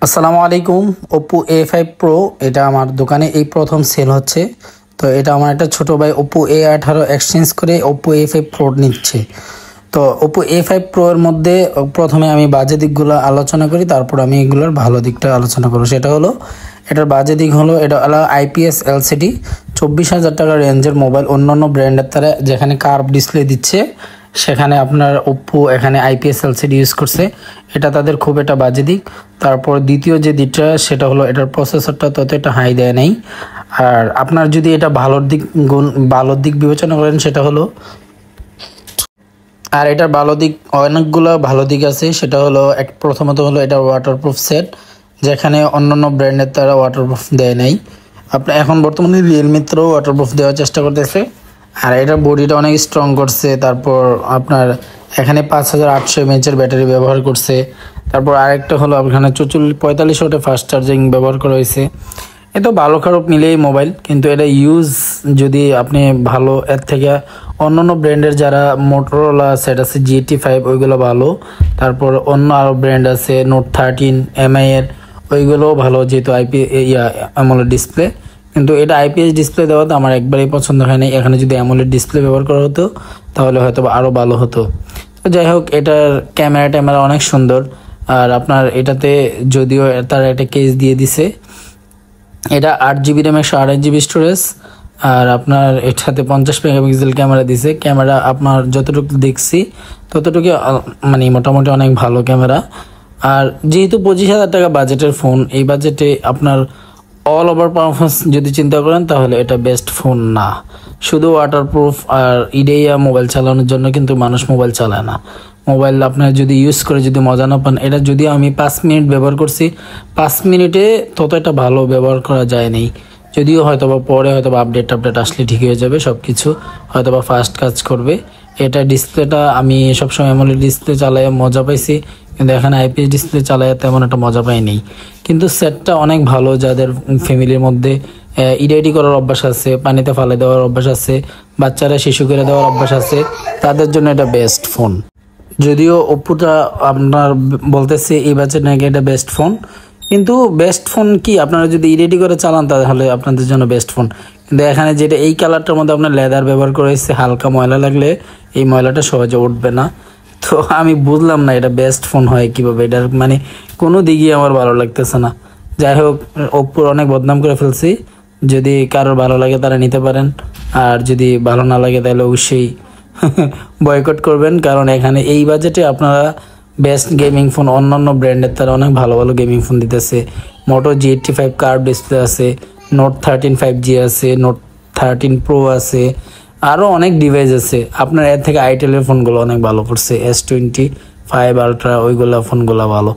আসসালামু আলাইকুম। Oppo A5 Pro এটা আমার দোকানে এই প্রথম সেল হচ্ছে। তো এটা আমার একটা ছোট ভাই ওপ্পো A18 এক্সচেঞ্জ করে ওপ্পো A5 Pro নিচ্ছে। তো ওপ্পো A5 Pro এর মধ্যে প্রথমে আমি বাজে দিকগুলো আলোচনা করি, তারপর আমি এগুলোর ভালো দিকটা আলোচনা করব। সেটা হলো এটার বাজে দিক হলো এটা হলো IPS LCD 24,000 টাকা রেঞ্জের মোবাইল। অন্যান্য ব্র্যান্ডের তারা যেখানে কার্ভ ডিসপ্লে দিচ্ছে সেখানে আপনার ওপ্পো এখানে IPS LCD ইউজ করছে, এটা তাদের খুব একটা বাজে দিক। তারপর দ্বিতীয় যে দিকটা সেটা হলো এটার প্রসেসরটা তত একটা হাই দেয় নাই। আর আপনার যদি এটা ভালোর দিক বিবেচনা করেন সেটা হলো, আর এটার ভালো দিক অনেকগুলো ভালো দিক আছে। সেটা হলো প্রথমত হলো এটা ওয়াটারপ্রুফ সেট, যেখানে অন্যান্য ব্র্যান্ডের তারা ওয়াটারপ্রুফ দেয় নাই। আপনার এখন বর্তমানে রিয়েলমিতেও ওয়াটারপ্রুফ দেওয়ার চেষ্টা করতেছে। আর এটার বডিটা অনেক স্ট্রং করছে। তারপর আপনার এখানে 5800 mAh ব্যাটারি ব্যবহার করছে। তারপর আরেকটা হলো এখানে 45 ওয়াটের ফাস্ট চার্জিং ব্যবহার করা হয়েছে। এ তো ভালো খারাপ মিলেই মোবাইল, কিন্তু এটা ইউজ যদি আপনি ভালো, এর থেকে অন্যান্য ব্র্যান্ডের যারা মোটরোলা সেট আছে GT5 ওইগুলো ভালো। তারপর অন্য আরও ব্র্যান্ড আছে নোট 13 MI এর, ওইগুলোও ভালো যেহেতু অ্যামোলেড ডিসপ্লে। কিন্তু এটা IPS ডিসপ্লে দেওয়াতে আমার একবারেই পছন্দ হয় নাই। এখানে যদি অ্যামোলেড ডিসপ্লে ব্যবহার করা হতো তাহলে হয়তো আরও ভালো হতো। তো যাই হোক, এটার ক্যামেরা অনেক সুন্দর। আর আপনার এটাতে যদিও তার একটা কেস দিয়ে দিছে, এটা 8GB র্যাম 128GB স্টোরেজ। আর আপনার এটাতে 50 মেগাপিক্সেল ক্যামেরা দিছে। ক্যামেরা আপনার যতটুকু দেখছি ততটুকু মানে মোটামুটি অনেক ভালো ক্যামেরা। আর যেহেতু 25,000 টাকা বাজেটের ফোন, এই বাজেটে আপনার অল ওভার পারফরমেন্স যদি চিন্তা করেন তাহলে এটা বেস্ট ফোন না। শুধু ওয়াটারপ্রুফ আর ইডেইয়া মোবাইল চালানোর জন্য কিন্তু মানুষ মোবাইল চালায় না। মোবাইল আপনার যদি ইউজ করে যদি মজা না পান, এটা যদিও আমি 5 মিনিট ব্যবহার করছি, 5 মিনিটে তত একটা ভালো ব্যবহার করা যায়নি। যদিও হয়তোবা পরে হয়তোবা আপডেট আসলে ঠিক হয়ে যাবে, সব কিছু হয়তোবা ফাস্ট কাজ করবে। এটা ডিসপ্লেটা আমি সবসময় অ্যামোলেড ডিসপ্লে চালাই মজা পাইছি, কিন্তু এখানে IPS ডিসপ্লে চালায় তেমন একটা মজা পাইনি। কিন্তু সেটটা অনেক ভালো, যাদের ফ্যামিলির মধ্যে ইডাইটি করার অভ্যাস আছে, পানিতে ফালে দেওয়ার অভ্যাস আছে, বাচ্চারা শিশু করে দেওয়ার অভ্যাস আছে, তাদের জন্য এটা বেস্ট ফোন। যদিও ওপ্পোটা আপনার বলতেছে এই বাজেট নাকি এটা বেস্ট ফোন, কিন্তু বেস্ট ফোন কি আপনারা যদি রেডি করে চালান তাহলে আপনাদের জন্য বেস্ট ফোন। কিন্তু এখানে যেটা এই কালারটার মধ্যে আপনার লেদার ব্যবহার করা হয়েছে, হালকা ময়লা লাগলে এই ময়লাটা সহজে উঠবে না। তো আমি বুঝলাম না এটা বেস্ট ফোন হয় কিভাবে, এটার মানে কোনো দিকই আমার ভালো লাগতেছে না। যাই হোক, ওপ্পোর অনেক বদনাম করে ফেলছি। যদি কারোর ভালো লাগে তারা নিতে পারেন, আর যদি ভালো না লাগে তাহলে অবশ্যই বয়কট করবেন। কারণ এখানে এই বাজেটে আপনারা বেস্ট গেমিং ফোন অন্যান্য ব্র্যান্ডের তারা অনেক ভালো ভালো গেমিং ফোন দিতেছে। মোটো G85 কার্ভ ডিসপ্লে আছে, নোট 13 5G আছে, নোট 13 Pro আছে, আরও অনেক ডিভাইস আছে। আপনার এর থেকে আইটেলের ফোনগুলো অনেক ভালো করছে, S25 Ultra ওইগুলো ফোনগুলো ভালো।